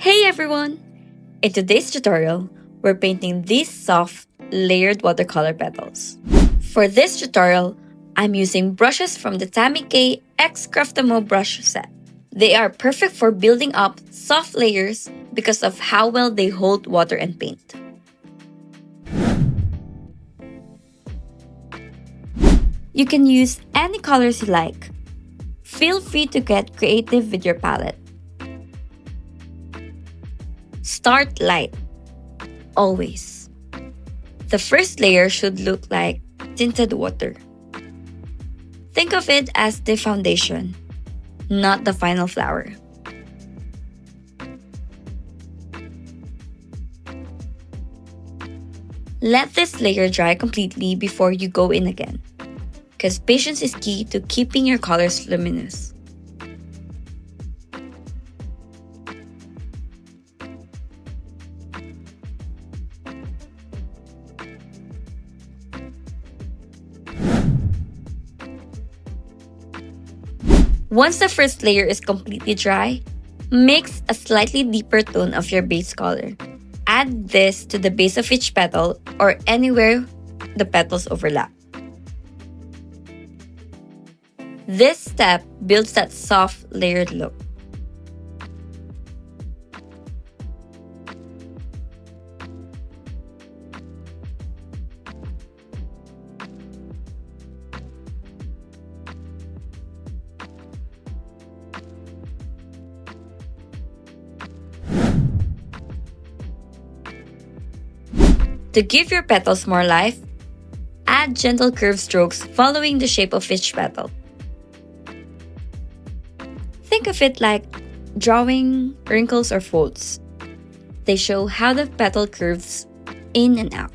Hey everyone! In today's tutorial, we're painting these soft, layered watercolor petals. For this tutorial, I'm using brushes from the Tammy Kaye X Craftamo brush set. They are perfect for building up soft layers because of how well they hold water and paint. You can use any colors you like. Feel free to get creative with your palette. Start light. Always. The first layer should look like tinted water. Think of it as the foundation, not the final flower. Let this layer dry completely before you go in again, because patience is key to keeping your colors luminous. Once the first layer is completely dry, mix a slightly deeper tone of your base color. Add this to the base of each petal or anywhere the petals overlap. This step builds that soft, layered look. To give your petals more life, add gentle curved strokes following the shape of each petal. Think of it like drawing wrinkles or folds. They show how the petal curves in and out.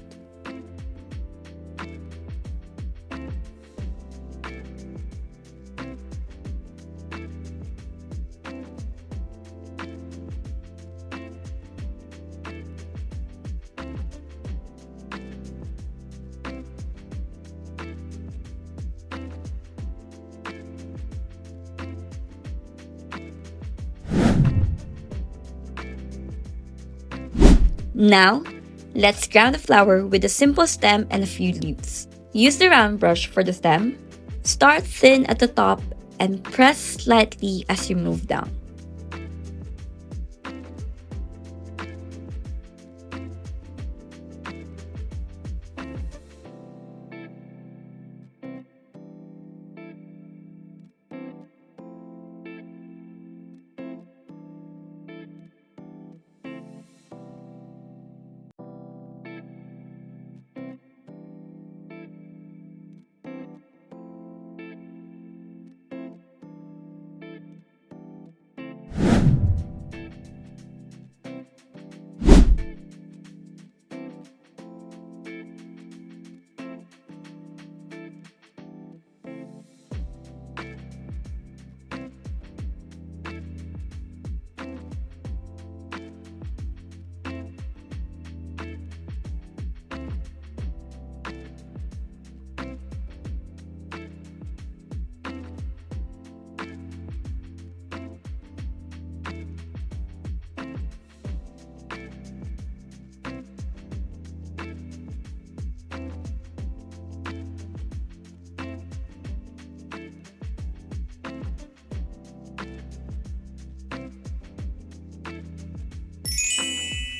Now, let's ground the flower with a simple stem and a few leaves. Use the round brush for the stem. Start thin at the top and press slightly as you move down.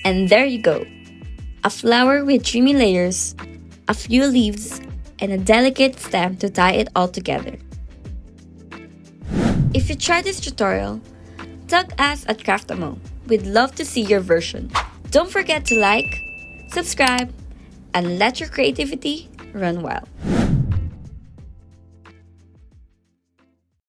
And there you go! A flower with dreamy layers, a few leaves, and a delicate stem to tie it all together. If you try this tutorial, tag us at Craftamo. We'd love to see your version. Don't forget to like, subscribe, and let your creativity run wild.